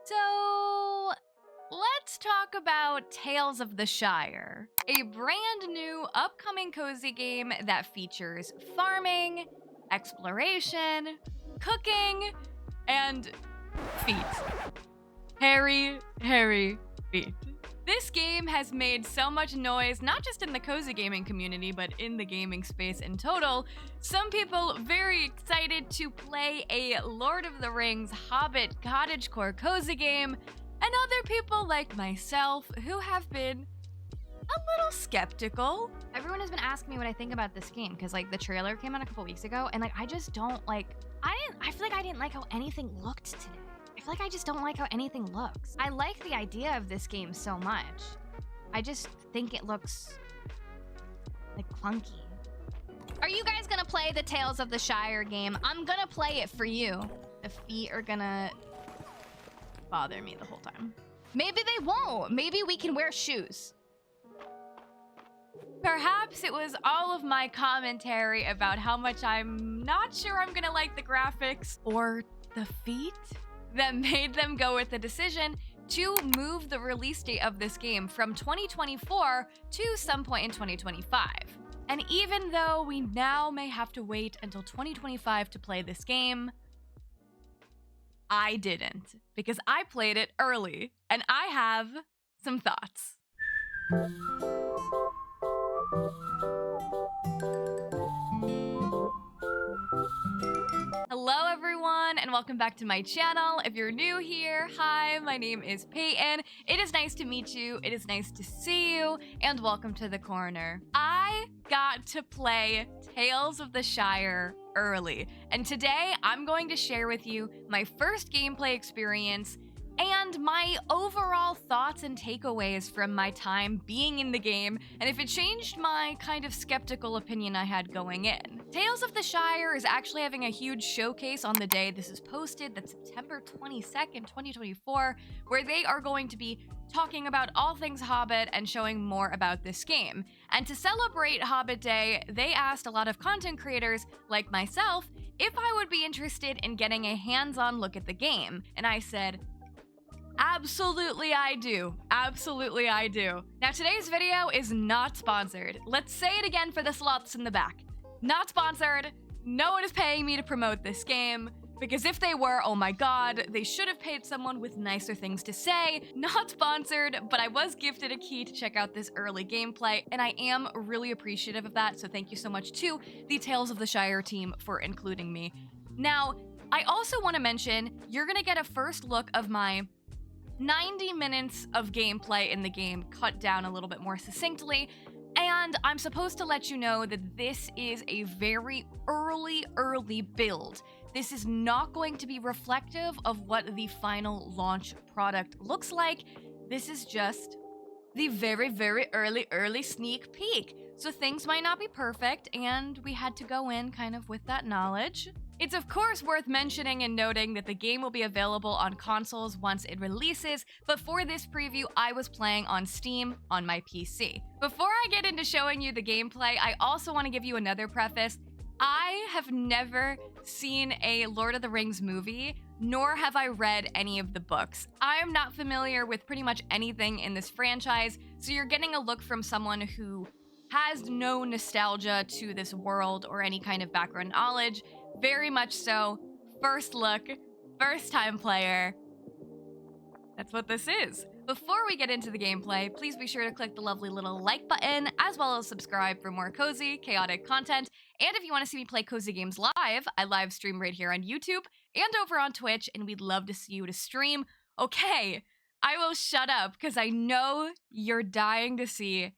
So, let's talk about Tales of the Shire, a brand new upcoming cozy game that features farming, exploration, cooking, and feet. Hairy feet. This game has made so much noise, not just in the cozy gaming community, but in the gaming space in total. Some people very excited to play a Lord of the Rings Hobbit cottagecore cozy game, and other people like myself who have been a little skeptical. Everyone has been asking me what I think about this game because like the trailer came out a couple weeks ago, and like I just don't like. I feel like I didn't like how anything looked today. I feel like I just don't like how anything looks. I like the idea of this game so much. I just think it looks like clunky. Are you guys gonna play the Tales of the Shire game? I'm gonna play it for you. The feet are gonna bother me the whole time. Maybe they won't. Maybe we can wear shoes. Perhaps it was all of my commentary about how much I'm not sure I'm gonna like the graphics or the feet that made them go with the decision to move the release date of this game from 2024 to some point in 2025. And even though we now may have to wait until 2025 to play this game, I didn't, because I played it early, and I have some thoughts. Hello everyone, and welcome back to my channel. If you're new here, hi, my name is Payton. It is nice to meet you, it is nice to see you, and welcome to the corner. I got to play Tales of the Shire early, and today I'm going to share with you my first gameplay experience and my overall thoughts and takeaways from my time being in the game, and if it changed my kind of skeptical opinion I had going in. Tales of the Shire is actually having a huge showcase on the day this is posted, that's September 22nd, 2024, where they are going to be talking about all things Hobbit and showing more about this game. And to celebrate Hobbit Day, they asked a lot of content creators, like myself, if I would be interested in getting a hands-on look at the game, and I said, absolutely I do. Absolutely I do. Now today's video is not sponsored. Let's say it again for the sloths in the back. Not sponsored. No one is paying me to promote this game, because if they were, oh my god, they should have paid someone with nicer things to say. Not sponsored, but I was gifted a key to check out this early gameplay, and I am really appreciative of that, so thank you so much to the Tales of the Shire team for including me. Now, I also want to mention, you're gonna get a first look of my 90 minutes of gameplay in the game cut down a little bit more succinctly, and I'm supposed to let you know that this is a very early build. This is not going to be reflective of what the final launch product looks like. This is just the very early sneak peek. So things might not be perfect, and we had to go in kind of with that knowledge. It's of course worth mentioning and noting that the game will be available on consoles once it releases, but for this preview, I was playing on Steam on my PC. Before I get into showing you the gameplay, I also want to give you another preface. I have never seen a Lord of the Rings movie, nor have I read any of the books. I am not familiar with pretty much anything in this franchise, so you're getting a look from someone who has no nostalgia to this world or any kind of background knowledge. Very much so, first look, first time player. That's what this is. Before we get into the gameplay, please be sure to click the lovely little like button, as well as subscribe for more cozy, chaotic content. And if you want to see me play cozy games live, I live stream right here on YouTube and over on Twitch, and we'd love to see you to stream. Okay, I will shut up, because I know you're dying to see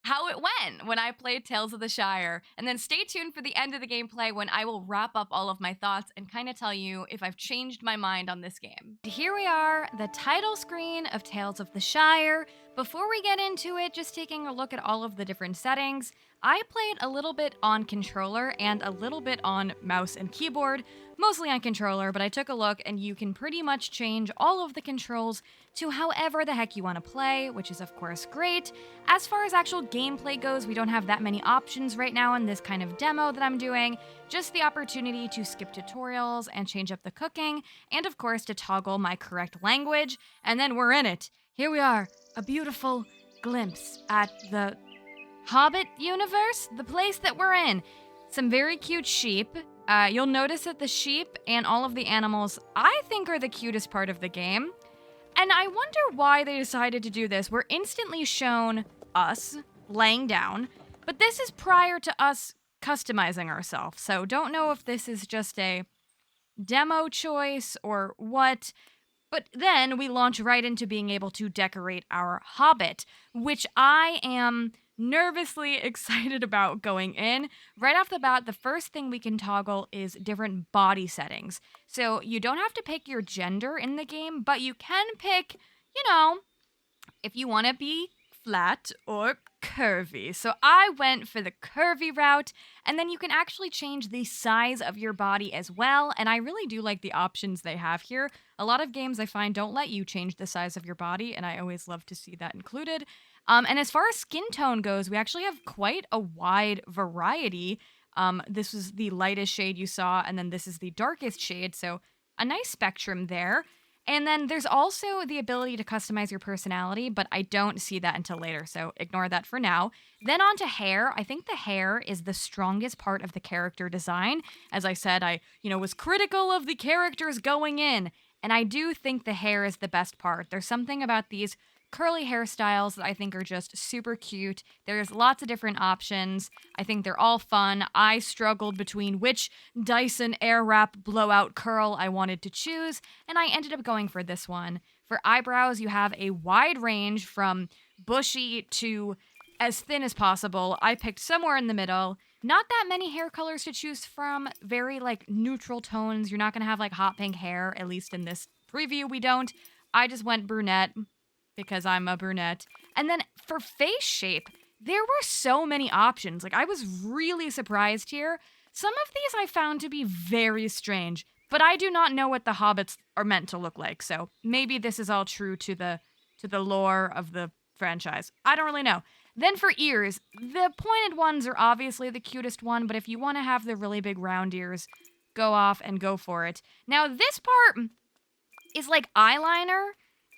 how it went when I played Tales of the Shire. And then stay tuned for the end of the gameplay when I will wrap up all of my thoughts and kind of tell you if I've changed my mind on this game. Here we are, the title screen of Tales of the Shire. Before we get into it, just taking a look at all of the different settings, I played a little bit on controller and a little bit on mouse and keyboard, mostly on controller, but I took a look and you can pretty much change all of the controls to however the heck you want to play, which is of course great. As far as actual gameplay goes, we don't have that many options right now in this kind of demo that I'm doing, just the opportunity to skip tutorials and change up the cooking, and of course to toggle my correct language, and then we're in it. Here we are, a beautiful glimpse at the Hobbit universe, the place that we're in. Some very cute sheep. You'll notice that the sheep and all of the animals, I think, are the cutest part of the game. And I wonder why they decided to do this. We're instantly shown us laying down, but this is prior to us customizing ourselves. So don't know if this is just a demo choice or what. But then we launch right into being able to decorate our Hobbit, which I am nervously excited about going in. Right off the bat, the first thing we can toggle is different body settings. So you don't have to pick your gender in the game, but you can pick, if you want to be flat or curvy. So I went for the curvy route, and then you can actually change the size of your body as well, and I really do like the options they have here. A lot of games I find don't let you change the size of your body, and I always love to see that included. And as far as skin tone goes, we actually have quite a wide variety. This was the lightest shade you saw, and then this is the darkest shade, so a nice spectrum there. And then there's also the ability to customize your personality, but I don't see that until later, so ignore that for now. Then on to hair. I think the hair is the strongest part of the character design. As I said, I, was critical of the characters going in, and I do think the hair is the best part. There's something about these curly hairstyles that I think are just super cute. There's lots of different options. I think they're all fun. I struggled between which Dyson Airwrap blowout curl I wanted to choose, and I ended up going for this one. For eyebrows, you have a wide range from bushy to as thin as possible. I picked somewhere in the middle. Not that many hair colors to choose from. Very, neutral tones. You're not going to have, hot pink hair, at least in this preview we don't. I just went brunette, because I'm a brunette. And then for face shape, there were so many options. I was really surprised here. Some of these I found to be very strange, but I do not know what the hobbits are meant to look like, so maybe this is all true to the lore of the franchise. I don't really know. Then for ears, the pointed ones are obviously the cutest one, but if you want to have the really big round ears, go off and go for it. Now this part is like eyeliner.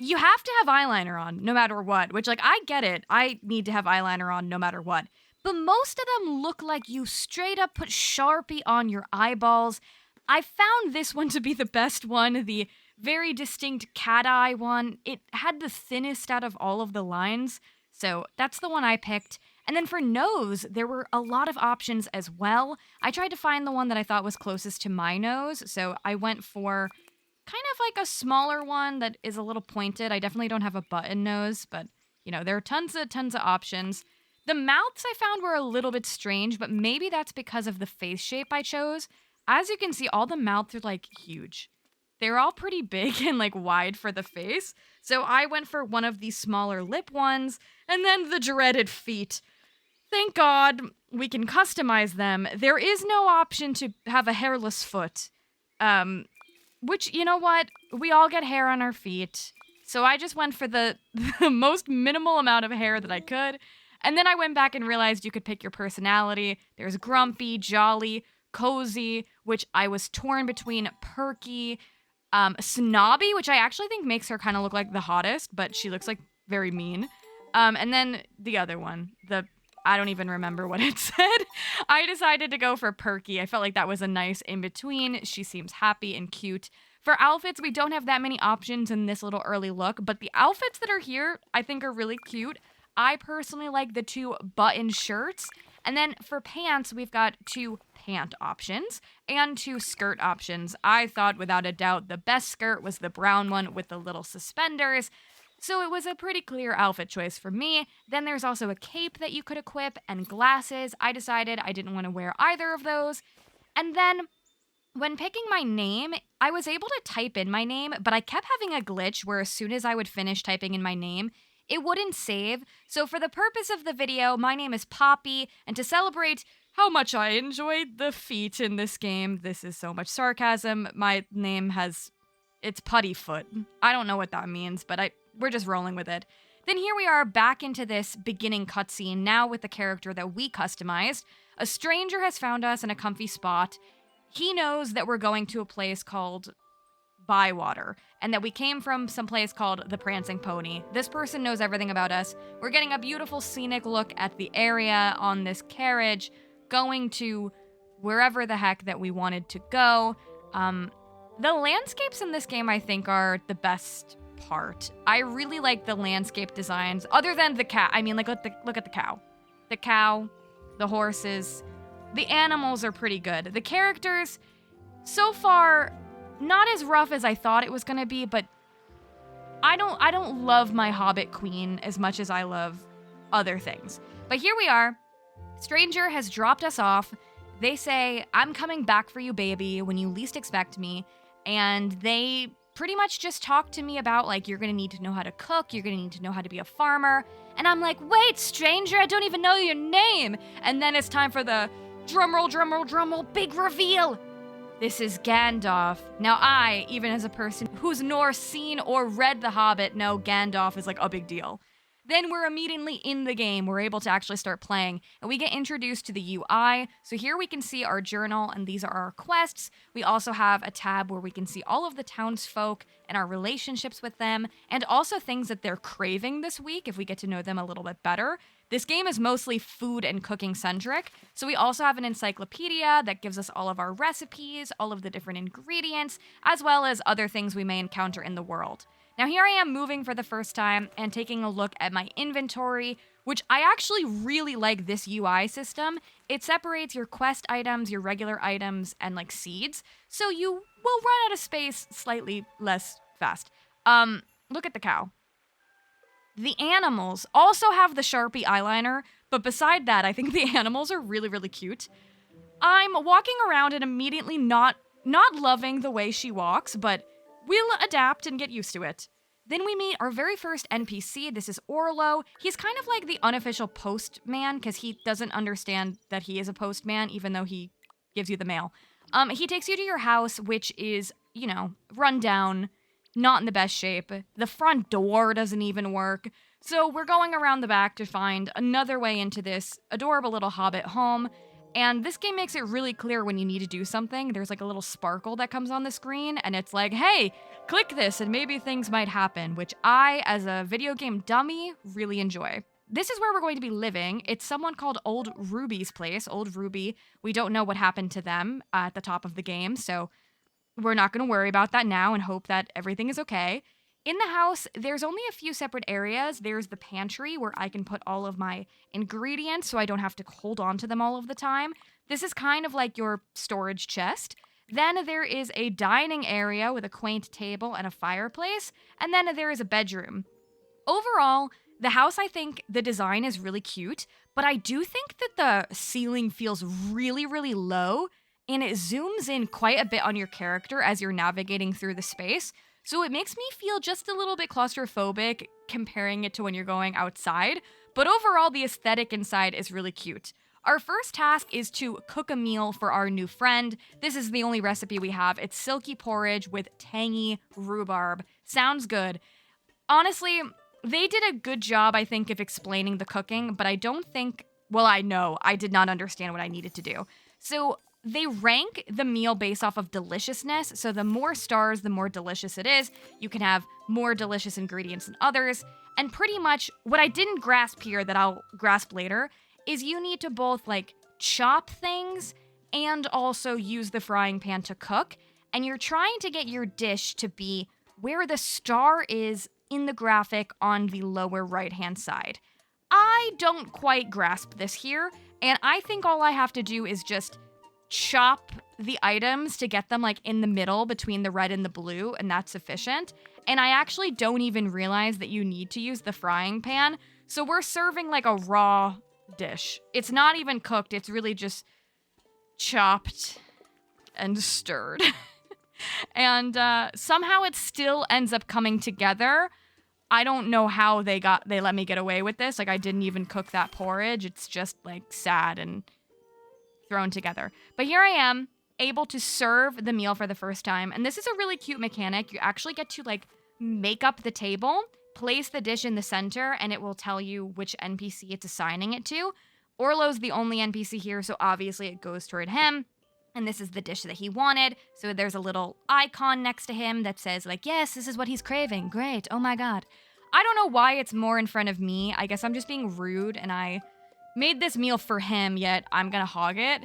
You have to have eyeliner on no matter what, which, I get it. I need to have eyeliner on no matter what. But most of them look like you straight up put Sharpie on your eyeballs. I found this one to be the best one, the very distinct cat eye one. It had the thinnest out of all of the lines, so that's the one I picked. And then for nose, there were a lot of options as well. I tried to find the one that I thought was closest to my nose, so I went for kind of like a smaller one that is a little pointed. I definitely don't have a button nose, but, there are tons of options. The mouths I found were a little bit strange, but maybe that's because of the face shape I chose. As you can see, all the mouths are, huge. They're all pretty big and, wide for the face. So I went for one of these smaller lip ones, and then the dreaded feet. Thank God we can customize them. There is no option to have a hairless foot. Which, you know what? We all get hair on our feet. So I just went for the most minimal amount of hair that I could. And then I went back and realized you could pick your personality. There's grumpy, jolly, cozy, which I was torn between perky, snobby, which I actually think makes her kind of look like the hottest, but she looks very mean. And then the other one, I don't even remember what it said. I decided to go for perky. I felt like that was a nice in-between. She seems happy and cute. For outfits, we don't have that many options in this little early look, but the outfits that are here, I think are really cute. I personally like the 2 button shirts. And then for pants, we've got 2 pant options and 2 skirt options. I thought without a doubt the best skirt was the brown one with the little suspenders. So it was a pretty clear outfit choice for me. Then there's also a cape that you could equip and glasses. I decided I didn't want to wear either of those. And then when picking my name, I was able to type in my name, but I kept having a glitch where as soon as I would finish typing in my name, it wouldn't save. So for the purpose of the video, my name is Poppy, and to celebrate how much I enjoyed the feet in this game, this is so much sarcasm, my name it's Puttyfoot. I don't know what that means, but we're just rolling with it. Then here we are back into this beginning cutscene, now with the character that we customized. A stranger has found us in a comfy spot. He knows that we're going to a place called Bywater, and that we came from some place called the Prancing Pony. This person knows everything about us. We're getting a beautiful scenic look at the area on this carriage, going to wherever the heck that we wanted to go. The landscapes in this game, I think, are the best part. I really like the landscape designs, other than the cat. I mean, like, look at the cow. The cow, the horses, the animals are pretty good. The characters, so far, not as rough as I thought it was gonna be, but I don't love my Hobbit queen as much as I love other things. But here we are. Stranger has dropped us off. They say, I'm coming back for you, baby, when you least expect me. And they pretty much just talk to me about, like, you're gonna need to know how to cook, you're gonna need to know how to be a farmer. And I'm like, wait, stranger, I don't even know your name. And then it's time for the drumroll, drumroll, drumroll, big reveal. This is Gandalf. Now I, even as a person who's nor seen or read The Hobbit, know Gandalf is like a big deal. Then we're immediately in the game. We're able to actually start playing, and we get introduced to the UI. So here we can see our journal, and these are our quests. We also have a tab where we can see all of the townsfolk and our relationships with them, and also things that they're craving this week if we get to know them a little bit better. This game is mostly food and cooking centric, so we also have an encyclopedia that gives us all of our recipes, all of the different ingredients, as well as other things we may encounter in the world. Now here I am moving for the first time and taking a look at my inventory, which I actually really like this UI system. It separates your quest items, your regular items, and like seeds, so you will run out of space slightly less fast. Look at the cow. The animals also have the Sharpie eyeliner, but beside that, I think the animals are really, really cute. I'm walking around and immediately not loving the way she walks, but we'll adapt and get used to it. Then we meet our very first NPC. This is Orlo. He's kind of like the unofficial postman because he doesn't understand that he is a postman, even though he gives you the mail. He takes you to your house, which is, you know, run down, not in the best shape. The front door doesn't even work. So we're going around the back to find another way into this adorable little Hobbit home. And this game makes it really clear when you need to do something. There's like a little sparkle that comes on the screen, and it's like, hey, click this and maybe things might happen, which I, as a video game dummy, really enjoy. This is where we're going to be living. It's someone called Old Ruby's place. Old Ruby, we don't know what happened to them at the top of the game, so we're not going to worry about that now and hope that everything is okay. In the house, there's only a few separate areas. There's the pantry where I can put all of my ingredients so I don't have to hold on to them all of the time. This is kind of like your storage chest. Then there is a dining area with a quaint table and a fireplace. And then there is a bedroom. Overall, the house, I think the design is really cute, but I do think that the ceiling feels really, really low, and it zooms in quite a bit on your character as you're navigating through the space. So it makes me feel just a little bit claustrophobic comparing it to when you're going outside, but overall the aesthetic inside is really cute. Our first task is to cook a meal for our new friend. This is the only recipe we have. It's silky porridge with tangy rhubarb. Sounds good. Honestly, they did a good job, I think, of explaining the cooking, but I don't think, well, I know, I did not understand what I needed to do. So they rank the meal based off of deliciousness, so the more stars, the more delicious it is. You can have more delicious ingredients than others, and pretty much what I didn't grasp here that I'll grasp later is you need to both, like, chop things and also use the frying pan to cook, and you're trying to get your dish to be where the star is in the graphic on the lower right-hand side. I don't quite grasp this here, and I think all I have to do is just chop the items to get them like in the middle between the red and the blue, and that's sufficient. And I actually don't even realize that you need to use the frying pan. So we're serving like a raw dish. It's not even cooked. It's really just chopped and stirred. And somehow it still ends up coming together. I don't know how they let me get away with this. Like, I didn't even cook that porridge. It's just like sad and thrown together. But here I am, able to serve the meal for the first time. And this is a really cute mechanic. You actually get to like make up the table, place the dish in the center, and it will tell you which NPC it's assigning it to. Orlo's the only NPC here, so obviously it goes toward him. And this is the dish that he wanted. So there's a little icon next to him that says like, yes, this is what he's craving. Great. Oh my God. I don't know why it's more in front of me. I guess I'm just being rude and I made this meal for him, yet I'm gonna hog it.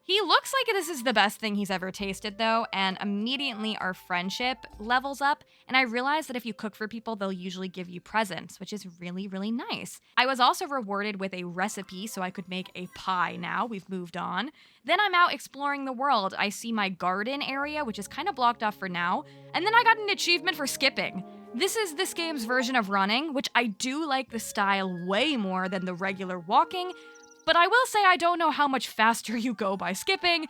He looks like this is the best thing he's ever tasted though, and immediately our friendship levels up, and I realized that if you cook for people, they'll usually give you presents, which is really, really nice. I was also rewarded with a recipe so I could make a pie now. We've moved on. Then I'm out exploring the world. I see my garden area, which is kind of blocked off for now, and then I got an achievement for skipping. This is this game's version of running, which I do like the style way more than the regular walking, but I will say I don't know how much faster you go by skipping,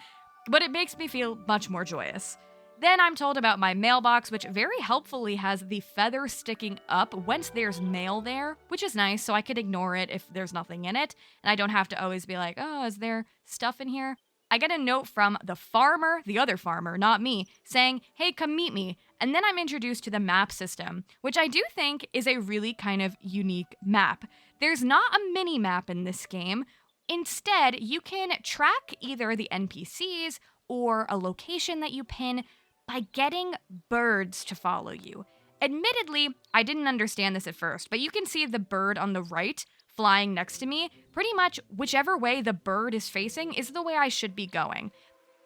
but it makes me feel much more joyous. Then I'm told about my mailbox, which very helpfully has the feather sticking up once there's mail there, which is nice, so I could ignore it if there's nothing in it, and I don't have to always be like, oh, is there stuff in here? I get a note from the farmer, the other farmer, not me, saying, hey, come meet me. And then I'm introduced to the map system, which I do think is a really kind of unique map. There's not a mini map in this game. Instead, you can track either the NPCs or a location that you pin by getting birds to follow you. Admittedly, I didn't understand this at first, but you can see the bird on the right flying next to me. Pretty much whichever way the bird is facing is the way I should be going.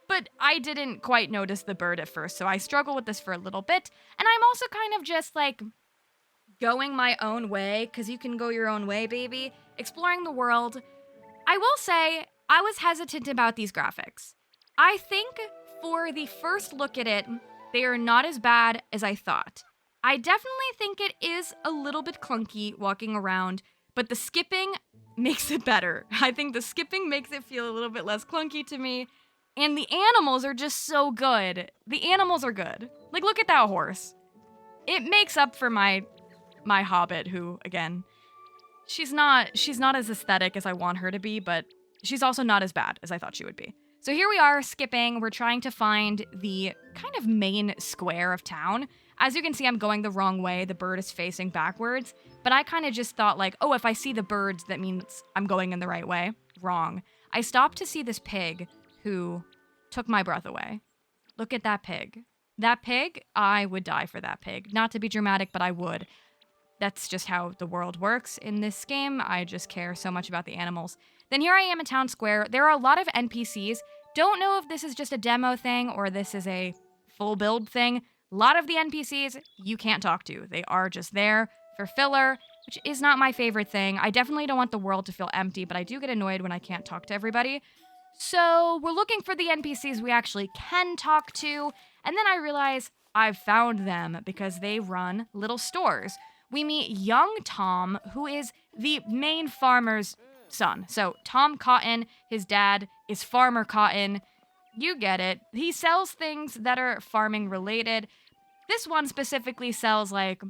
But I didn't quite notice the bird at first, so I struggled with this for a little bit, and I'm also kind of just like going my own way, because you can go your own way, baby, exploring the world. I will say, I was hesitant about these graphics. I think for the first look at it, they are not as bad as I thought. I definitely think it is a little bit clunky walking around, but the skipping makes it better. I think the skipping makes it feel a little bit less clunky to me, and the animals are just so good. The animals are good. Like, look at that horse. It makes up for my Hobbit, who, again, she's not as aesthetic as I want her to be, but she's also not as bad as I thought she would be. So here we are, skipping. We're trying to find the kind of main square of town. As you can see, I'm going the wrong way. The bird is facing backwards, but I kind of just thought like, oh, if I see the birds, that means I'm going in the right way. Wrong. I stopped to see this pig who took my breath away. Look at that pig. That pig, I would die for that pig. Not to be dramatic, but I would. That's just how the world works in this game. I just care so much about the animals. Then here I am in town square. There are a lot of NPCs. Don't know if this is just a demo thing or this is a full build thing. A lot of the NPCs you can't talk to. They are just there for filler, which is not my favorite thing. I definitely don't want the world to feel empty, but I do get annoyed when I can't talk to everybody. So we're looking for the NPCs we actually can talk to, and then I realize I've found them because they run little stores. We meet young Tom, who is the main farmer's son. So Tom Cotton, his dad is Farmer Cotton. You get it. He sells things that are farming related. This one specifically sells like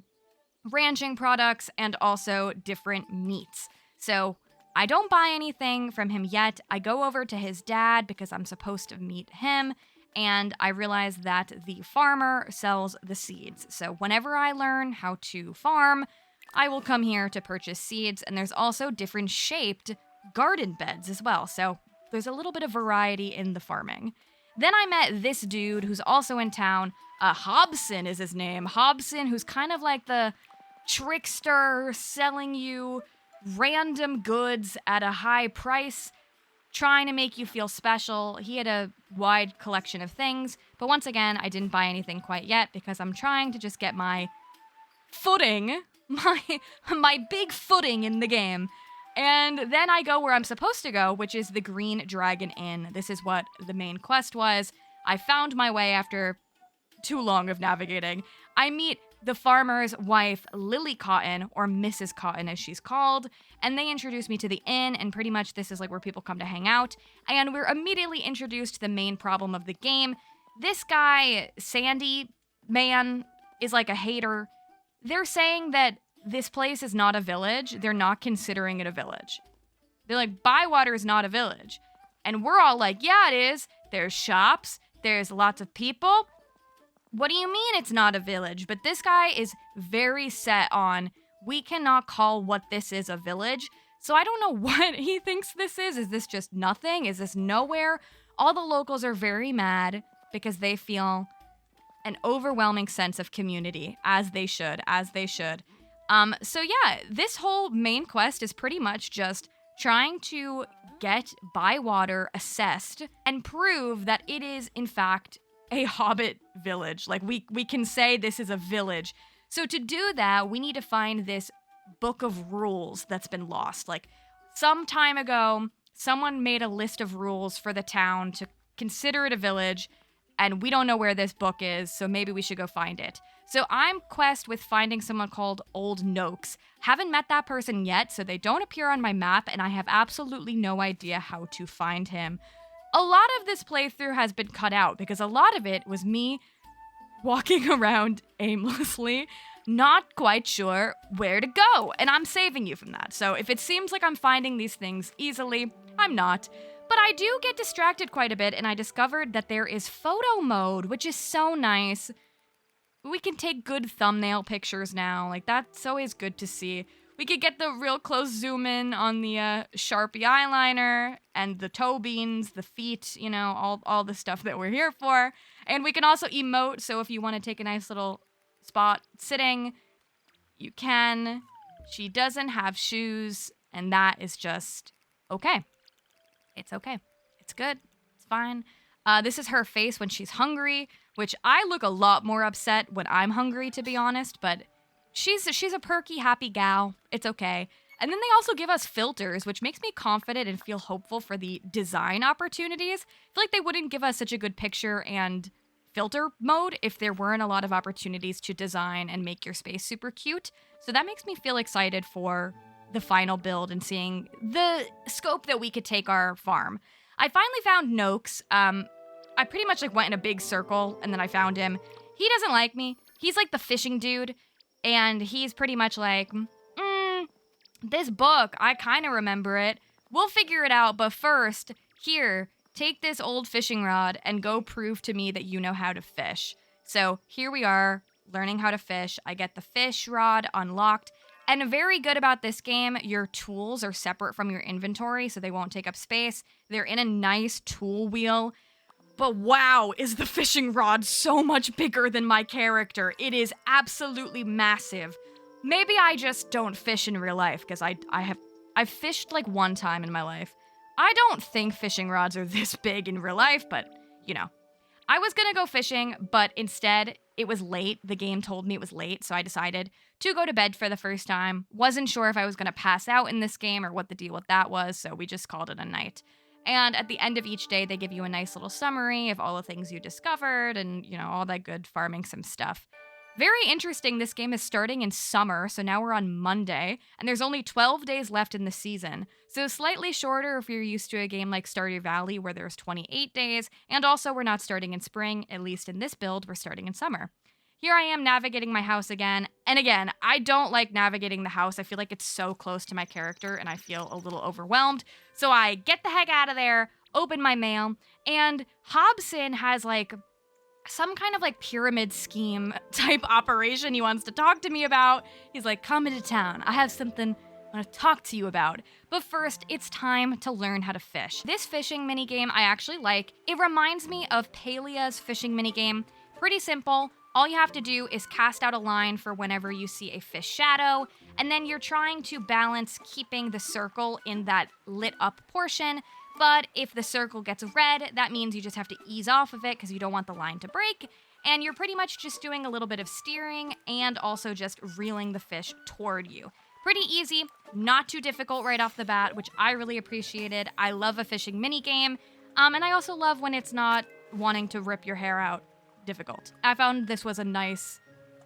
ranching products and also different meats. So I don't buy anything from him yet. I go over to his dad because I'm supposed to meet him, and I realize that the farmer sells the seeds. So whenever I learn how to farm, I will come here to purchase seeds, and there's also different shaped garden beds as well. So there's a little bit of variety in the farming. Then I met this dude who's also in town. Hobson is his name. Hobson, who's kind of like the trickster selling you random goods at a high price, trying to make you feel special. He had a wide collection of things, but once again, I didn't buy anything quite yet because I'm trying to just get my footing, my big footing in the game. And then I go where I'm supposed to go, which is the Green Dragon Inn. This is what the main quest was. I found my way after too long of navigating. I meet the farmer's wife, Lily Cotton, or Mrs. Cotton as she's called, and they introduce me to the inn, and pretty much this is like where people come to hang out, and we're immediately introduced to the main problem of the game. This guy, Sandy Man, is like a hater. They're saying that this place is not a village, they're not considering it a village. They're like, Bywater is not a village. And we're all like, yeah, it is. There's shops. There's lots of people. What do you mean it's not a village? But this guy is very set on, we cannot call what this is a village. So I don't know what he thinks this is. Is this just nothing? Is this nowhere? All the locals are very mad because they feel an overwhelming sense of community, as they should. So yeah, this whole main quest is pretty much just trying to get Bywater assessed and prove that it is, in fact, a Hobbit village. Like, we can say this is a village. So to do that, we need to find this book of rules that's been lost. Like, some time ago, someone made a list of rules for the town to consider it a village, and we don't know where this book is, so maybe we should go find it. So I'm quest with finding someone called Old Noakes. Haven't met that person yet, so they don't appear on my map, and I have absolutely no idea how to find him. A lot of this playthrough has been cut out, because a lot of it was me walking around aimlessly, not quite sure where to go, and I'm saving you from that. So if it seems like I'm finding these things easily, I'm not. But I do get distracted quite a bit, and I discovered that there is photo mode, which is so nice. We can take good thumbnail pictures now. Like, that's always good to see. We could get the real close zoom in on the Sharpie eyeliner and the toe beans, the feet, you know, all the stuff that we're here for. And we can also emote, so if you want to take a nice little spot sitting, you can. She doesn't have shoes, and that is just okay. It's okay. It's good. It's fine. This is her face when she's hungry, which I look a lot more upset when I'm hungry, to be honest, but she's a perky, happy gal. It's okay. And then they also give us filters, which makes me confident and feel hopeful for the design opportunities. I feel like they wouldn't give us such a good picture and filter mode if there weren't a lot of opportunities to design and make your space super cute. So that makes me feel excited for the final build and seeing the scope that we could take our farm. I finally found Noakes. I pretty much like went in a big circle and then I found him. He doesn't like me. He's like the fishing dude, and he's pretty much like, this book, I kind of remember it. We'll figure it out, but first, here, take this old fishing rod and go prove to me that you know how to fish. So here we are, learning how to fish. I get the fish rod unlocked. And very good about this game, your tools are separate from your inventory, so they won't take up space. They're in a nice tool wheel. But wow, is the fishing rod so much bigger than my character. It is absolutely massive. Maybe I just don't fish in real life, because I've fished like one time in my life. I don't think fishing rods are this big in real life, but, you know. I was gonna go fishing, but instead, it was late. The game told me it was late, so I decided to go to bed for the first time. Wasn't sure if I was gonna pass out in this game or what the deal with that was, so we just called it a night. And at the end of each day, they give you a nice little summary of all the things you discovered and, you know, all that good farming sim stuff. Very interesting, this game is starting in summer, so now we're on Monday, and there's only 12 days left in the season. So slightly shorter if you're used to a game like Stardew Valley where there's 28 days, and also we're not starting in spring, at least in this build, we're starting in summer. Here I am navigating my house again, and again, I don't like navigating the house. I feel like it's so close to my character, and I feel a little overwhelmed. So I get the heck out of there, open my mail, and Hobson has like some kind of like pyramid scheme type operation he wants to talk to me about. He's like, come into town. I have something I want to talk to you about. But first, it's time to learn how to fish. This fishing minigame I actually like. It reminds me of Palia's fishing minigame. Pretty simple. All you have to do is cast out a line for whenever you see a fish shadow, and then you're trying to balance keeping the circle in that lit up portion. But if the circle gets red, that means you just have to ease off of it because you don't want the line to break. And you're pretty much just doing a little bit of steering and also just reeling the fish toward you. Pretty easy, not too difficult right off the bat, which I really appreciated. I love a fishing minigame. And I also love when it's not wanting to rip your hair out difficult. I found this was a nice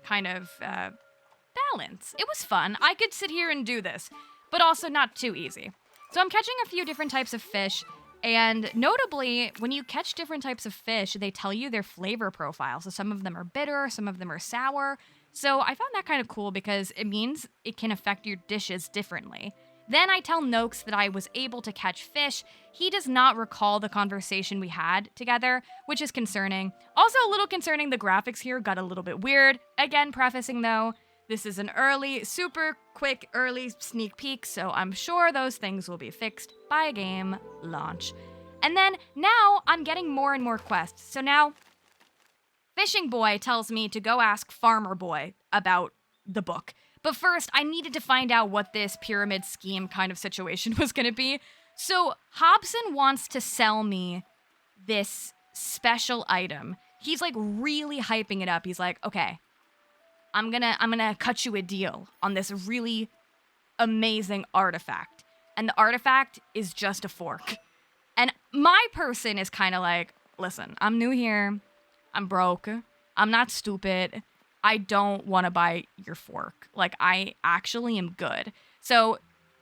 kind of balance. It was fun. I could sit here and do this, but also not too easy. So I'm catching a few different types of fish, and notably, when you catch different types of fish, they tell you their flavor profile. So some of them are bitter, some of them are sour. So I found that kind of cool because it means it can affect your dishes differently. Then I tell Noakes that I was able to catch fish. He does not recall the conversation we had together, which is concerning. Also a little concerning, the graphics here got a little bit weird. Again, prefacing though, this is an super quick early sneak peek, so I'm sure those things will be fixed by game launch. And then now I'm getting more and more quests. So now Fishing Boy tells me to go ask Farmer Boy about the book. But first, I needed to find out what this pyramid scheme kind of situation was going to be. So Hobson wants to sell me this special item. He's like really hyping it up. He's like, okay, I'm gonna cut you a deal on this really amazing artifact. And the artifact is just a fork. And my person is kind of like, listen, I'm new here. I'm broke. I'm not stupid. I don't want to buy your fork. Like, I actually am good. So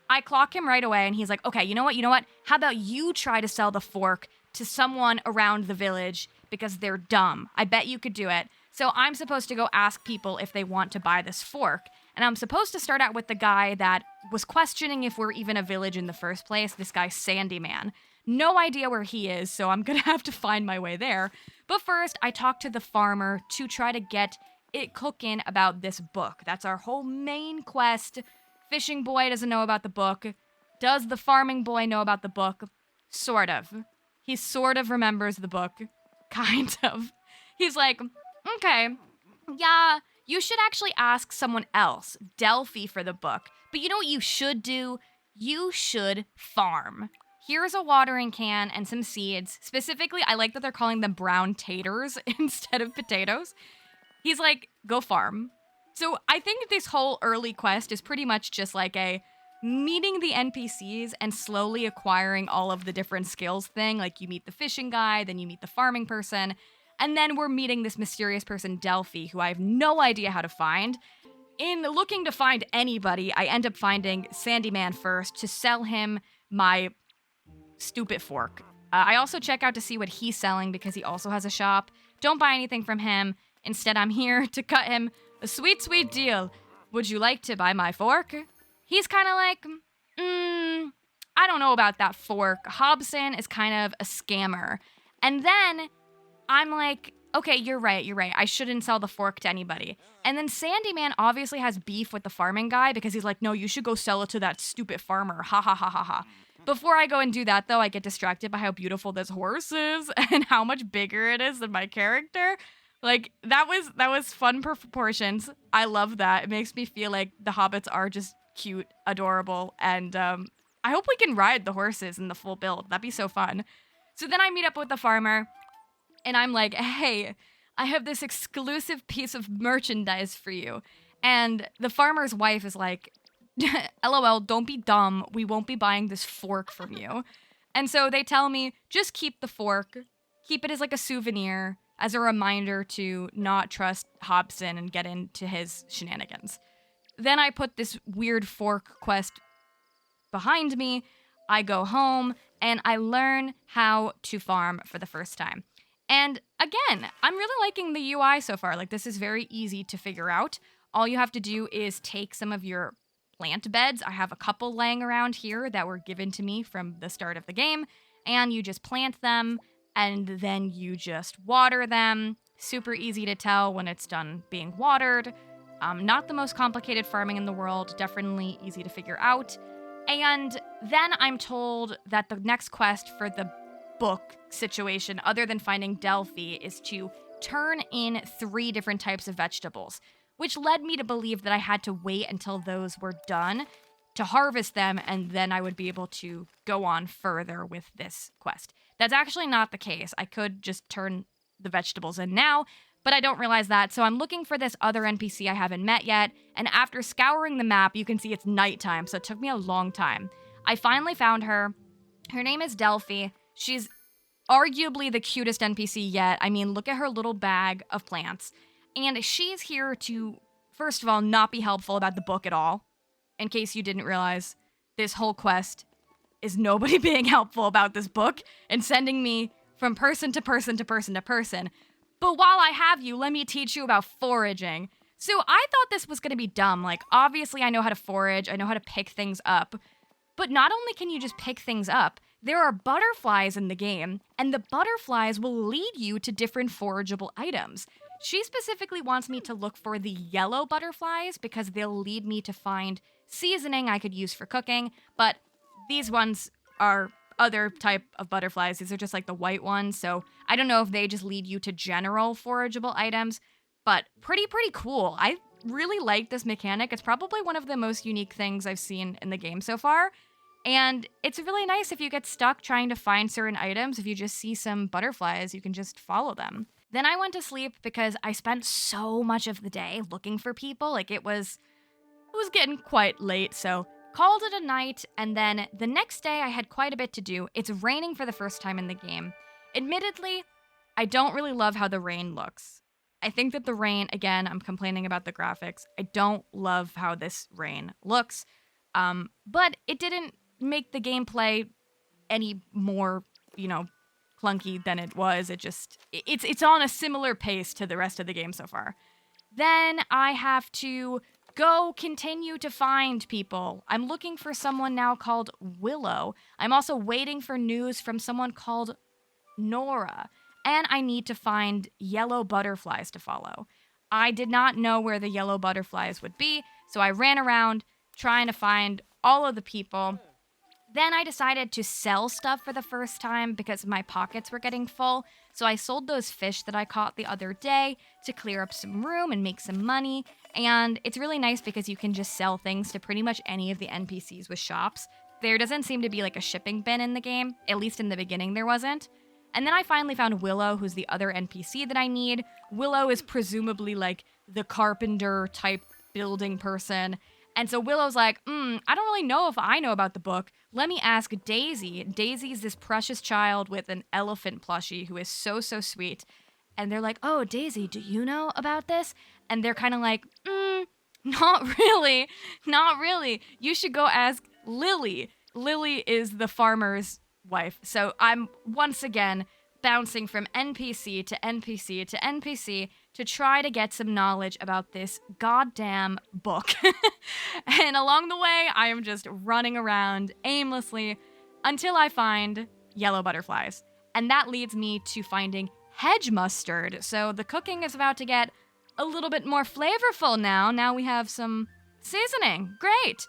I clock him right away, and he's like, okay, you know what? How about you try to sell the fork to someone around the village because they're dumb. I bet you could do it. So I'm supposed to go ask people if they want to buy this fork. And I'm supposed to start out with the guy that was questioning if we're even a village in the first place, this guy Sandy Man. No idea where he is, so I'm gonna have to find my way there. But first, I talk to the farmer to try to get it cooking about this book. That's our whole main quest. Fishing Boy doesn't know about the book. Does the farming boy know about the book? Sort of. He sort of remembers the book. Kind of. He's like, okay, yeah, you should actually ask someone else, Delphi, for the book. But you know what you should do? You should farm. Here's a watering can and some seeds. Specifically, I like that they're calling them brown taters instead of potatoes. He's like, go farm. So I think this whole early quest is pretty much just like a meeting the NPCs and slowly acquiring all of the different skills thing. Like you meet the fishing guy, then you meet the farming person, and then we're meeting this mysterious person, Delphi, who I have no idea how to find. In looking to find anybody, I end up finding Sandy Man first to sell him my stupid fork. I also check out to see what he's selling because he also has a shop. Don't buy anything from him. Instead, I'm here to cut him a sweet, sweet deal. Would you like to buy my fork? He's kind of like, I don't know about that fork. Hobson is kind of a scammer. And then I'm like, okay, you're right. I shouldn't sell the fork to anybody. And then Sandy Man obviously has beef with the farming guy because he's like, no, you should go sell it to that stupid farmer. Ha ha ha ha ha. Before I go and do that, though, I get distracted by how beautiful this horse is and how much bigger it is than my character. Like, that was fun proportions. I love that. It makes me feel like the hobbits are just cute, adorable, and I hope we can ride the horses in the full build. That'd be so fun. So then I meet up with the farmer, and I'm like, hey, I have this exclusive piece of merchandise for you. And the farmer's wife is like, LOL, don't be dumb. We won't be buying this fork from you. And so they tell me, just keep the fork. Keep it as like a souvenir, as a reminder to not trust Hobson and get into his shenanigans. Then I put this weird fork quest behind me. I go home, and I learn how to farm for the first time. And again, I'm really liking the UI so far. Like, this is very easy to figure out. All you have to do is take some of your plant beds. I have a couple laying around here that were given to me from the start of the game, and you just plant them, and then you just water them. Super easy to tell when it's done being watered. Not the most complicated farming in the world, definitely easy to figure out. And then I'm told that the next quest for the book situation, other than finding Delphi, is to turn in 3 different types of vegetables, which led me to believe that I had to wait until those were done to harvest them, and then I would be able to go on further with this quest. That's actually not the case. I could just turn the vegetables in now, but I don't realize that, so I'm looking for this other NPC I haven't met yet, and after scouring the map, you can see it's nighttime, so it took me a long time. I finally found her. Her name is Delphi. She's arguably the cutest NPC yet. I mean, look at her little bag of plants. And she's here to, first of all, not be helpful about the book at all. In case you didn't realize, this whole quest is nobody being helpful about this book and sending me from person to person to person to person. But while I have you, let me teach you about foraging. So I thought this was going to be dumb. Like, obviously, I know how to forage, I know how to pick things up. But not only can you just pick things up, there are butterflies in the game, and the butterflies will lead you to different forageable items. She specifically wants me to look for the yellow butterflies because they'll lead me to find seasoning I could use for cooking, but these ones are other type of butterflies. These are just like the white ones, so I don't know if they just lead you to general forageable items, but pretty cool. I really like this mechanic. It's probably one of the most unique things I've seen in the game so far. And it's really nice if you get stuck trying to find certain items. If you just see some butterflies, you can just follow them. Then I went to sleep because I spent so much of the day looking for people. Like it was getting quite late, so called it a night. And then the next day I had quite a bit to do. It's raining for the first time in the game. Admittedly, I don't really love how the rain looks. I think that the rain, again, I'm complaining about the graphics. I don't love how this rain looks. But it didn't make the gameplay any more, clunky than it was. It's on a similar pace to the rest of the game so far. Then I have to go continue to find people. I'm looking for someone now called Willow. I'm also waiting for news from someone called Nora. And I need to find yellow butterflies to follow. I did not know where the yellow butterflies would be, so I ran around trying to find all of the people. Then I decided to sell stuff for the first time because my pockets were getting full. So I sold those fish that I caught the other day to clear up some room and make some money. And it's really nice because you can just sell things to pretty much any of the NPCs with shops. There doesn't seem to be like a shipping bin in the game. At least in the beginning there wasn't. And then I finally found Willow, who's the other NPC that I need. Willow is presumably like the carpenter type building person. And so Willow's like, I don't really know if I know about the book. Let me ask Daisy. Daisy's this precious child with an elephant plushie who is so sweet. And they're like, oh, Daisy, do you know about this? And they're kind of like, not really. You should go ask Lily. Lily is the farmer's wife. So I'm once again bouncing from NPC to NPC to NPC to try to get some knowledge about this goddamn book. And along the way, I am just running around aimlessly until I find yellow butterflies. And that leads me to finding hedge mustard. So the cooking is about to get a little bit more flavorful now. Now we have some seasoning. Great.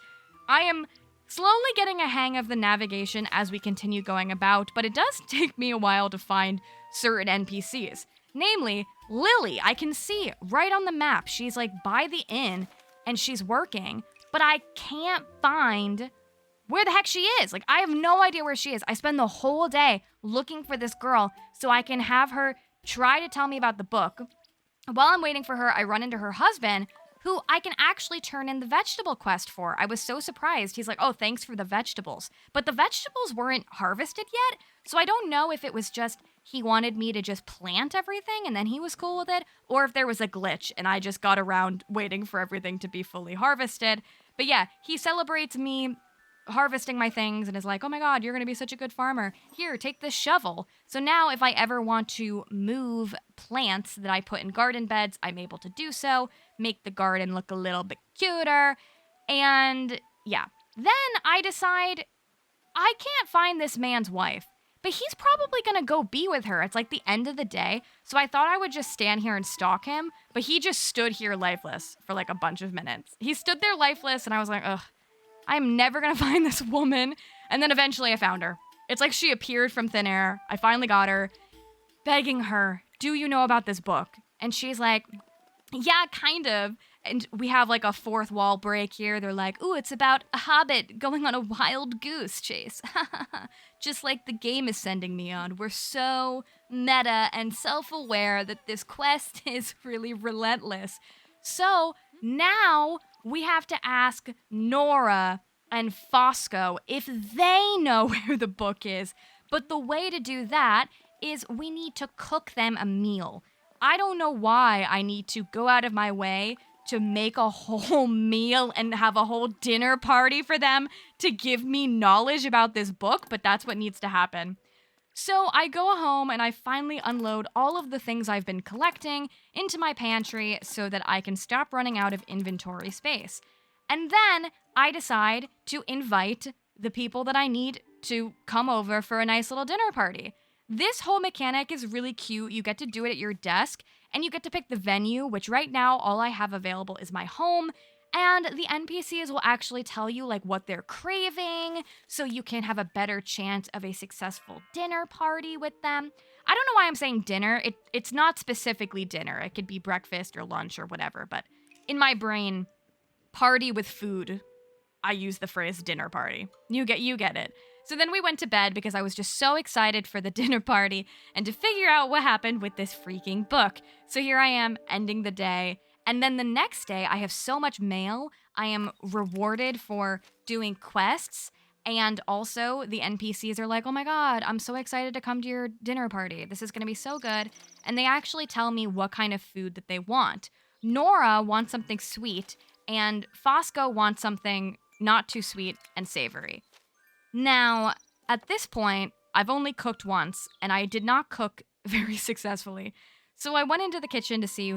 I am slowly getting a hang of the navigation as we continue going about, but it does take me a while to find certain NPCs. Namely, Lily, I can see right on the map. She's like by the inn and she's working, but I can't find where the heck she is. Like, I have no idea where she is. I spend the whole day looking for this girl so I can have her try to tell me about the book. While I'm waiting for her, I run into her husband, who I can actually turn in the vegetable quest for. I was so surprised. He's like, oh, thanks for the vegetables. But the vegetables weren't harvested yet, so I don't know if it was just he wanted me to just plant everything and then he was cool with it, or if there was a glitch and I just got around waiting for everything to be fully harvested. But yeah, he celebrates me harvesting my things and is like, oh my god, you're gonna be such a good farmer. Here, take this shovel. So now if I ever want to move plants that I put in garden beds, I'm able to do so, make the garden look a little bit cuter. And yeah, then I decide I can't find this man's wife, but he's probably gonna go be with her. It's like the end of the day, so I thought I would just stand here and stalk him, but he just stood here lifeless for like a bunch of minutes. He stood there lifeless and I was like, ugh, I'm never gonna find this woman. And then eventually I found her. It's like she appeared from thin air. I finally got her, begging her, do you know about this book? And she's like, yeah, kind of. And we have like a fourth wall break here. They're like, ooh, it's about a hobbit going on a wild goose chase. Just like the game is sending me on. We're so meta and self-aware that this quest is really relentless. So now we have to ask Nora and Fosco if they know where the book is. But the way to do that is we need to cook them a meal. I don't know why I need to go out of my way to make a whole meal and have a whole dinner party for them to give me knowledge about this book, but that's what needs to happen. So I go home and I finally unload all of the things I've been collecting into my pantry so that I can stop running out of inventory space. And then I decide to invite the people that I need to come over for a nice little dinner party. This whole mechanic is really cute. You get to do it at your desk, and you get to pick the venue, which right now all I have available is my home. And the NPCs will actually tell you like what they're craving, so you can have a better chance of a successful dinner party with them. I don't know why I'm saying dinner. It's not specifically dinner. It could be breakfast or lunch or whatever, but in my brain, party with food, I use the phrase dinner party. You get it. So then we went to bed because I was just so excited for the dinner party and to figure out what happened with this freaking book. So here I am ending the day. And then the next day, I have so much mail. I am rewarded for doing quests. And also, the NPCs are like, oh my god, I'm so excited to come to your dinner party. This is going to be so good. And they actually tell me what kind of food that they want. Nora wants something sweet, and Fosco wants something not too sweet and savory. Now, at this point, I've only cooked once, and I did not cook very successfully. So I went into the kitchen to see,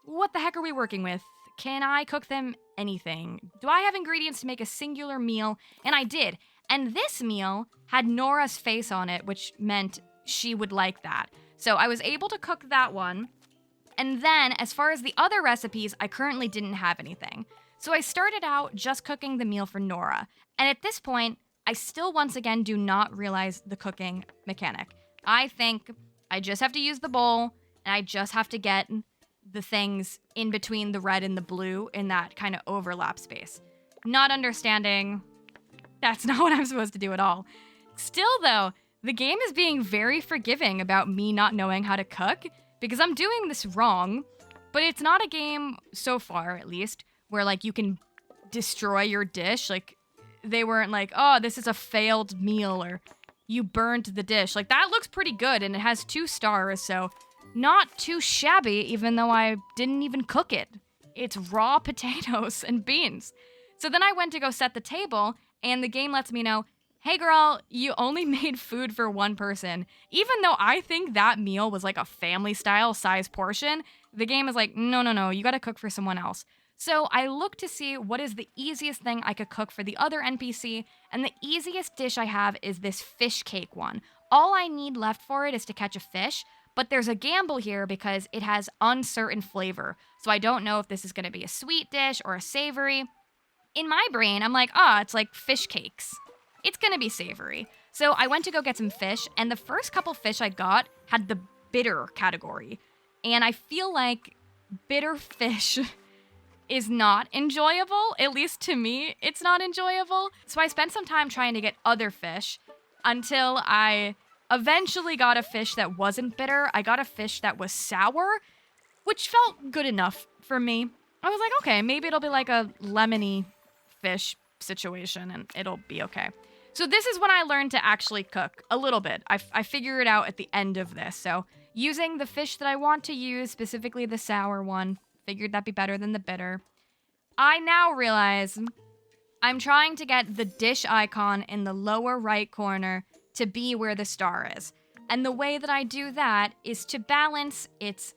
what the heck are we working with? Can I cook them anything? Do I have ingredients to make a singular meal? And I did. And this meal had Nora's face on it, which meant she would like that. So I was able to cook that one. And then, as far as the other recipes, I currently didn't have anything. So I started out just cooking the meal for Nora. And at this point, I still once again do not realize the cooking mechanic. I think I just have to use the bowl, and I just have to get the things in between the red and the blue in that kind of overlap space. Not understanding that's not what I'm supposed to do at all. Still though, the game is being very forgiving about me not knowing how to cook because I'm doing this wrong, but it's not a game, so far at least, where like you can destroy your dish. Like they weren't like, oh, this is a failed meal or you burned the dish. Like that looks pretty good and it has 2 stars, so not too shabby, even though I didn't even cook it. It's raw potatoes and beans. So then I went to go set the table, and the game lets me know, hey girl, you only made food for one person. Even though I think that meal was like a family-style size portion, the game is like, no, you gotta cook for someone else. So I looked to see what is the easiest thing I could cook for the other NPC, and the easiest dish I have is this fish cake one. All I need left for it is to catch a fish, but there's a gamble here because it has uncertain flavor. So I don't know if this is going to be a sweet dish or a savory. In my brain, I'm like, it's like fish cakes. It's going to be savory. So I went to go get some fish, and the first couple fish I got had the bitter category. And I feel like bitter fish is not enjoyable. At least to me, it's not enjoyable. So I spent some time trying to get other fish until I eventually got a fish that wasn't bitter. I got a fish that was sour, which felt good enough for me. I was like, okay, maybe it'll be like a lemony fish situation and it'll be okay. So this is when I learned to actually cook a little bit. I figure it out at the end of this. So using the fish that I want to use, specifically the sour one, figured that'd be better than the bitter. I now realize I'm trying to get the dish icon in the lower right corner to be where the star is. And the way that I do that is to balance its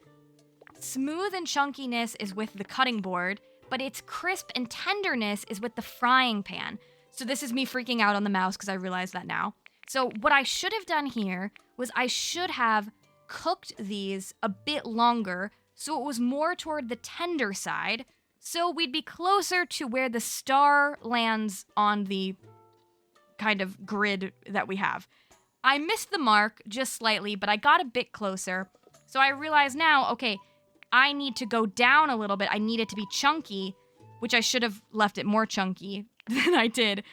smooth and chunkiness is with the cutting board, but its crisp and tenderness is with the frying pan. So this is me freaking out on the mouse because I realize that now. So what I should have done here was I should have cooked these a bit longer so it was more toward the tender side, so we'd be closer to where the star lands on the kind of grid that we have. I missed the mark just slightly, but I got a bit closer. So I realize now, okay, I need to go down a little bit. I need it to be chunky, which I should have left it more chunky than I did.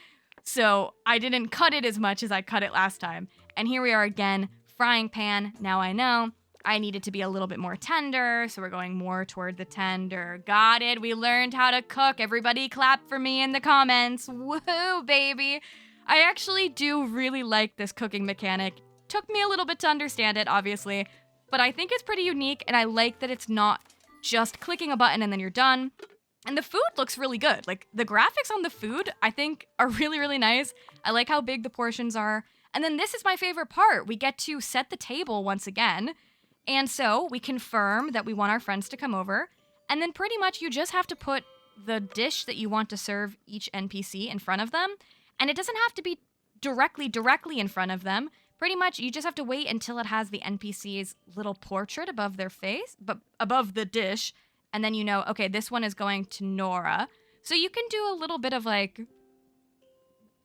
So I didn't cut it as much as I cut it last time. And here we are again, frying pan. Now I know I need it to be a little bit more tender, so we're going more toward the tender. Got it. We learned how to cook. Everybody clap for me in the comments. Woohoo, baby. I actually do really like this cooking mechanic. Took me a little bit to understand it, obviously, but I think it's pretty unique, and I like that it's not just clicking a button and then you're done. And the food looks really good. Like, the graphics on the food, I think, are really, really nice. I like how big the portions are, And then this is my favorite part. We get to set the table once again. And so we confirm that we want our friends to come over. And then pretty much you just have to put the dish that you want to serve each NPC in front of them. And it doesn't have to be directly in front of them. Pretty much you just have to wait until it has the NPC's little portrait above their face, but above the dish. And then you know, okay, this one is going to Nora. So you can do a little bit of like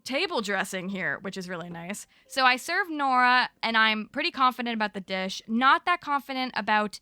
table dressing here, which is really nice. So I serve Nora and I'm pretty confident about the dish. Not that confident about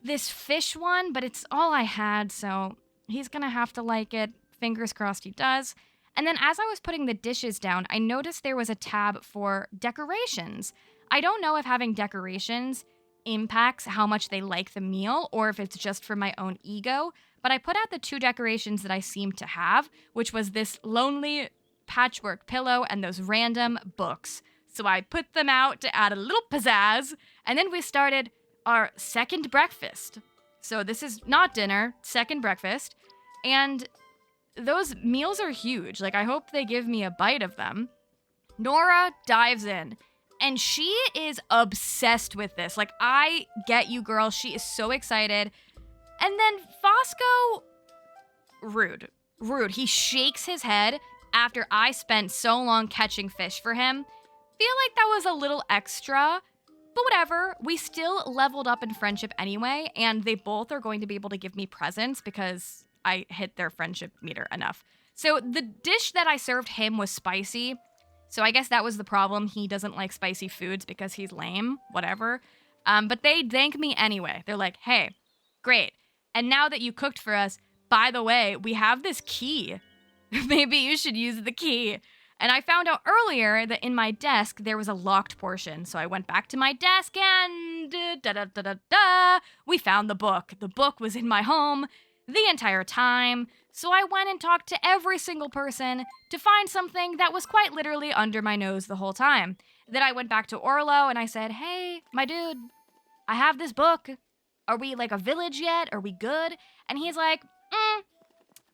this fish one, but it's all I had. So he's gonna have to like it. Fingers crossed he does. And then as I was putting the dishes down, I noticed there was a tab for decorations. I don't know if having decorations impacts how much they like the meal or if it's just for my own ego, but I put out the 2 decorations that I seem to have, which was this lonely patchwork pillow and those random books. So I put them out to add a little pizzazz, and then we started our second breakfast. So this is not dinner, second breakfast, and those meals are huge. Like, I hope they give me a bite of them. Nora dives in, and she is obsessed with this. Like, I get you, girl. She is so excited. And then Fosco, rude. He shakes his head after I spent so long catching fish for him. Feel like that was a little extra, but whatever. We still leveled up in friendship anyway, and they both are going to be able to give me presents because I hit their friendship meter enough. So the dish that I served him was spicy. So I guess that was the problem. He doesn't like spicy foods because he's lame, whatever. But they thank me anyway. They're like, hey, great. And now that you cooked for us, by the way, we have this key. Maybe you should use the key. And I found out earlier that in my desk, there was a locked portion. So I went back to my desk and we found the book. The book was in my home the entire time. So I went and talked to every single person to find something that was quite literally under my nose the whole time. Then I went back to Orlo and I said, hey, my dude, I have this book. Are we like a village yet? Are we good? And he's like,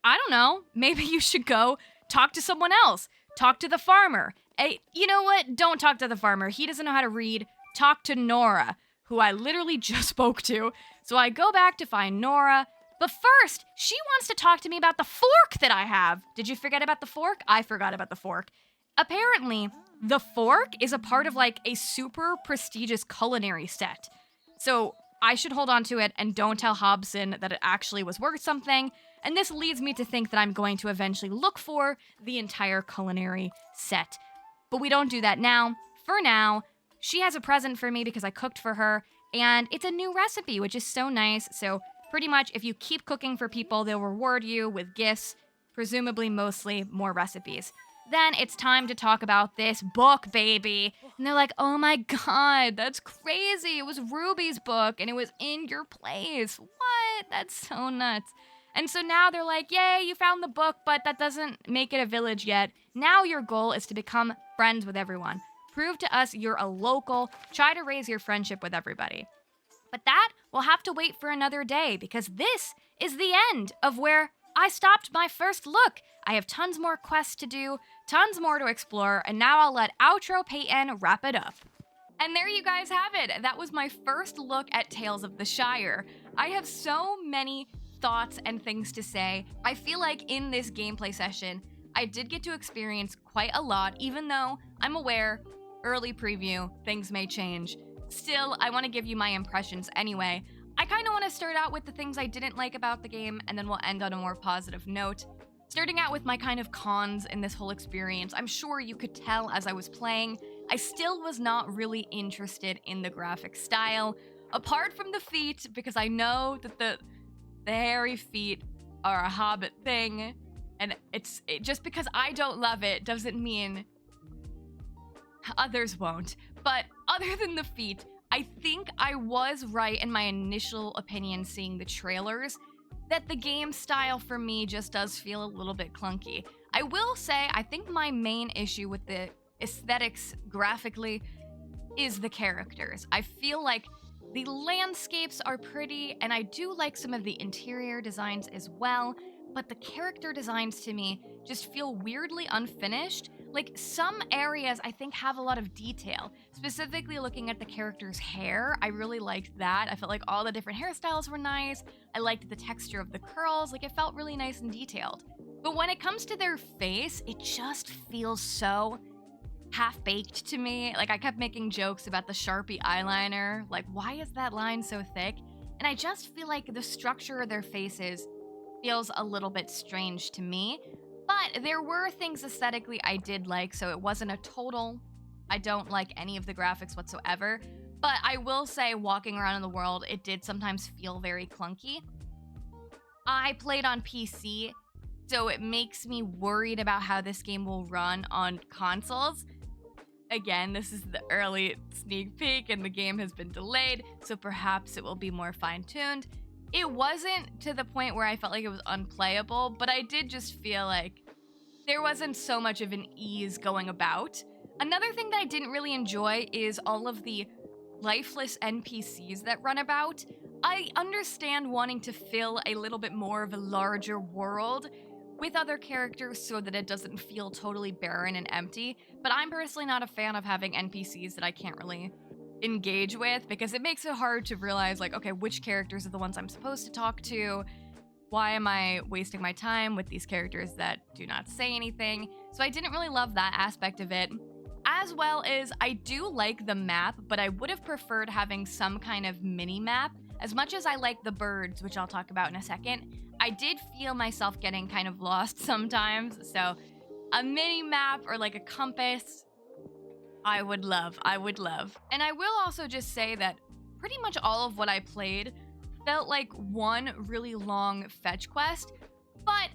I don't know. Maybe you should go talk to someone else. Talk to the farmer. Hey, you know what? Don't talk to the farmer. He doesn't know how to read. Talk to Nora, who I literally just spoke to. So I go back to find Nora. But first, she wants to talk to me about the fork that I have. Did you forget about the fork? I forgot about the fork. Apparently, the fork is a part of like a super prestigious culinary set. So I should hold on to it and don't tell Hobson that it actually was worth something. And this leads me to think that I'm going to eventually look for the entire culinary set. But we don't do that now. For now, she has a present for me because I cooked for her, and it's a new recipe, which is so nice. So pretty much if you keep cooking for people, they'll reward you with gifts, presumably mostly more recipes. Then it's time to talk about this book, baby. And they're like, oh my God, that's crazy. It was Ruby's book and it was in your place. What? That's so nuts. And so now they're like, yay, you found the book, but that doesn't make it a village yet. Now your goal is to become friends with everyone. Prove to us you're a local. Try to raise your friendship with everybody. But that will have to wait for another day because this is the end of where I stopped my first look. I have tons more quests to do, tons more to explore, and now I'll let Outro Payton wrap it up. And there you guys have it. That was my first look at Tales of the Shire. I have so many thoughts and things to say. I feel like in this gameplay session, I did get to experience quite a lot, even though I'm aware, early preview, things may change. Still, I want to give you my impressions anyway. I kind of want to start out with the things I didn't like about the game, and then we'll end on a more positive note. Starting out with my kind of cons in this whole experience, I'm sure you could tell as I was playing, I still was not really interested in the graphic style, apart from the feet, because I know that the hairy feet are a Hobbit thing, and just because I don't love it doesn't mean others won't. But other than the feet, I think I was right in my initial opinion seeing the trailers, that the game style for me just does feel a little bit clunky. I will say, I think my main issue with the aesthetics graphically is the characters. I feel like the landscapes are pretty, and I do like some of the interior designs as well, but the character designs to me just feel weirdly unfinished. Like, some areas I think have a lot of detail. Specifically looking at the character's hair, I really liked that. I felt like all the different hairstyles were nice. I liked the texture of the curls. Like, it felt really nice and detailed. But when it comes to their face, it just feels so half-baked to me. Like, I kept making jokes about the Sharpie eyeliner. Like, why is that line so thick? And I just feel like the structure of their faces feels a little bit strange to me. But there were things aesthetically I did like, so it wasn't a total, I don't like any of the graphics whatsoever. But I will say, walking around in the world, it did sometimes feel very clunky. I played on PC, so it makes me worried about how this game will run on consoles. Again, this is the early sneak peek and the game has been delayed, so perhaps it will be more fine-tuned. It wasn't to the point where I felt like it was unplayable, but I did just feel like there wasn't so much of an ease going about. Another thing that I didn't really enjoy is all of the lifeless NPCs that run about. I understand wanting to fill a little bit more of a larger world with other characters so that it doesn't feel totally barren and empty, but I'm personally not a fan of having NPCs that I can't really engage with, because it makes it hard to realize, like, okay, which characters are the ones I'm supposed to talk to? Why am I wasting my time with these characters that do not say anything? So I didn't really love that aspect of it. As well as, I do like the map, but I would have preferred having some kind of mini map. As much as I like the birds, which I'll talk about in a second, I did feel myself getting kind of lost sometimes. So a mini map or like a compass, I would love. And I will also just say that pretty much all of what I played felt like one really long fetch quest, but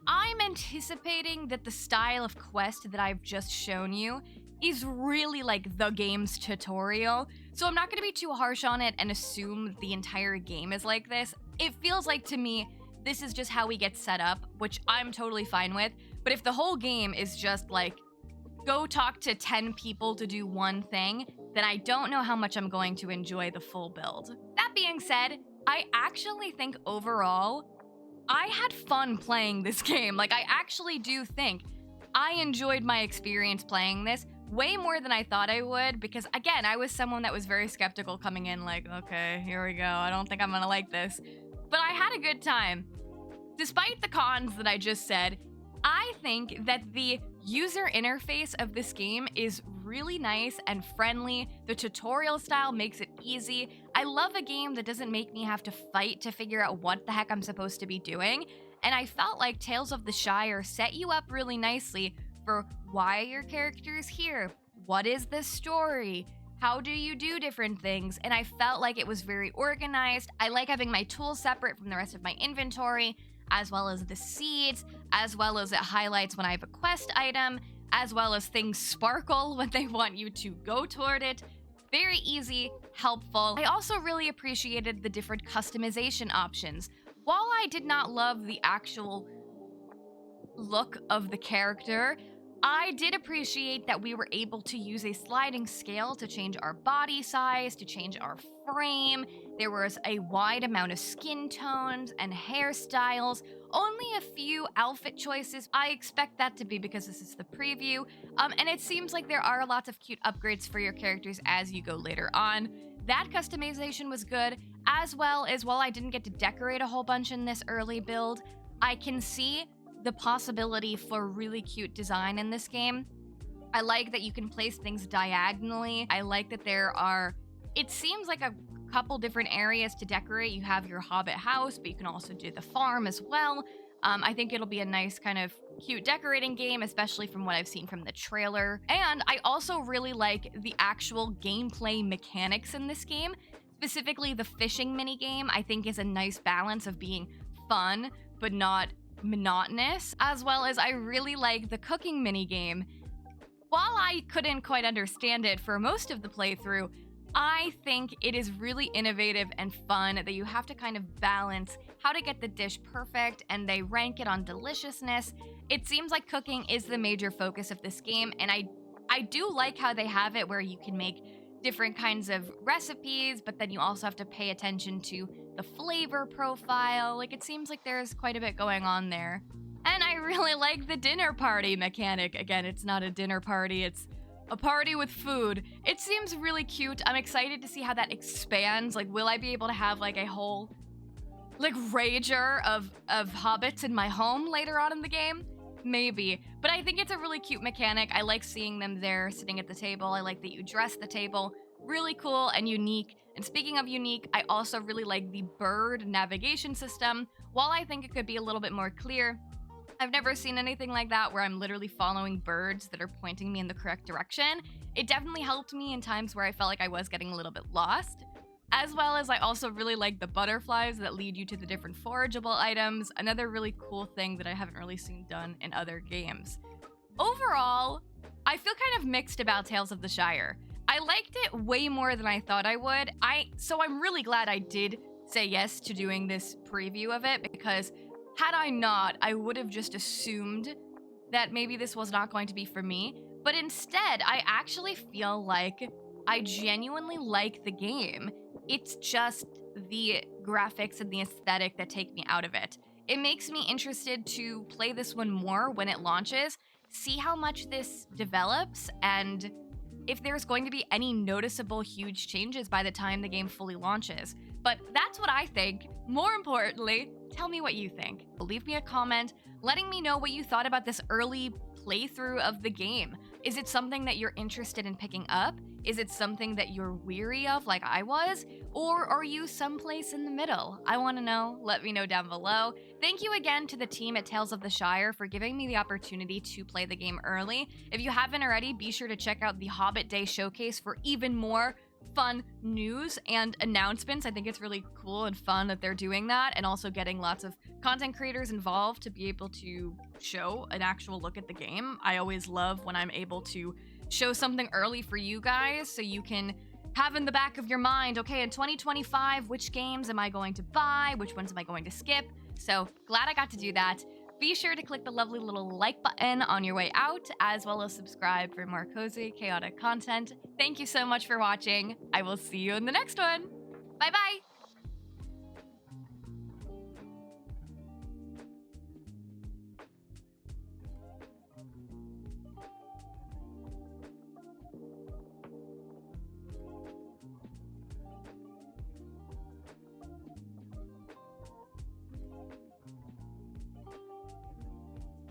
I'm anticipating that the style of quest that I've just shown you is really like the game's tutorial, so I'm not going to be too harsh on it and assume the entire game is like this. It feels like, to me, this is just how we get set up, which I'm totally fine with, but if the whole game is just like, go talk to 10 people to do one thing, then I don't know how much I'm going to enjoy the full build. That being said, I actually think overall, I had fun playing this game. Like, I actually do think I enjoyed my experience playing this way more than I thought I would, because again, I was someone that was very skeptical coming in, like, okay, here we go, I don't think I'm gonna like this. But I had a good time. Despite the cons that I just said, I think that the user interface of this game is really nice and friendly. The tutorial style makes it easy. I love a game that doesn't make me have to fight to figure out what the heck I'm supposed to be doing. And I felt like Tales of the Shire set you up really nicely for why are your characters here? What is the story? How do you do different things? And I felt like it was very organized. I like having my tools separate from the rest of my inventory, as well as the seeds, as well as it highlights when I have a quest item, as well as things sparkle when they want you to go toward it. Very easy, helpful. I also really appreciated the different customization options. While I did not love the actual look of the character, I did appreciate that we were able to use a sliding scale to change our body size, to change our frame. There was a wide amount of skin tones and hairstyles, only a few outfit choices. I expect that to be because this is the preview. And it seems like there are lots of cute upgrades for your characters as you go later on. That customization was good, as well as while I didn't get to decorate a whole bunch in this early build, I can see the possibility for really cute design in this game. I like that you can place things diagonally. I like that there are, it seems like a couple different areas to decorate. You have your Hobbit house, but you can also do the farm as well. I think it'll be a nice kind of cute decorating game, especially from what I've seen from the trailer. And I also really like the actual gameplay mechanics in this game. Specifically, the fishing minigame, I think, is a nice balance of being fun, but not monotonous, as well as I really like the cooking minigame. While I couldn't quite understand it for most of the playthrough, I think it is really innovative and fun that you have to kind of balance how to get the dish perfect, and they rank it on deliciousness. It seems like cooking is the major focus of this game, and I do like how they have it where you can make different kinds of recipes, but then you also have to pay attention to the flavor profile. Like, it seems like there's quite a bit going on there. And I really like the dinner party mechanic. Again, it's not a dinner party, it's a party with food. It seems really cute. I'm excited to see how that expands. Like, will I be able to have like a whole like rager of hobbits in my home later on in the game? Maybe. But I think it's a really cute mechanic. I like seeing them there sitting at the table. I like that you dress the table. Really cool and unique. And speaking of unique, I also really like the bird navigation system. While I think it could be a little bit more clear, I've never seen anything like that where I'm literally following birds that are pointing me in the correct direction. It definitely helped me in times where I felt like I was getting a little bit lost. As well as I also really like the butterflies that lead you to the different forageable items. Another really cool thing that I haven't really seen done in other games. Overall, I feel kind of mixed about Tales of the Shire. I liked it way more than I thought I would. So I'm really glad I did say yes to doing this preview of it, because had I not, I would have just assumed that maybe this was not going to be for me. But instead, I actually feel like I genuinely like the game. It's just the graphics and the aesthetic that take me out of it. It makes me interested to play this one more when it launches, see how much this develops, and if there's going to be any noticeable huge changes by the time the game fully launches. But that's what I think. More importantly, tell me what you think. Leave me a comment letting me know what you thought about this early playthrough of the game. Is it something that you're interested in picking up? Is it something that you're weary of like I was? Or are you someplace in the middle? I want to know. Let me know down below. Thank you again to the team at Tales of the Shire for giving me the opportunity to play the game early. If you haven't already, be sure to check out the Hobbit Day Showcase for even more fun news and announcements. I think it's really cool and fun that they're doing that, and also getting lots of content creators involved to be able to show an actual look at the game. I always love when I'm able to show something early for you guys so you can have in the back of your mind, okay, in 2025, which games am I going to buy? Which ones am I going to skip? So glad I got to do that. Be sure to click the lovely little like button on your way out, as well as subscribe for more cozy, chaotic content. Thank you so much for watching. I will see you in the next one. Bye-bye.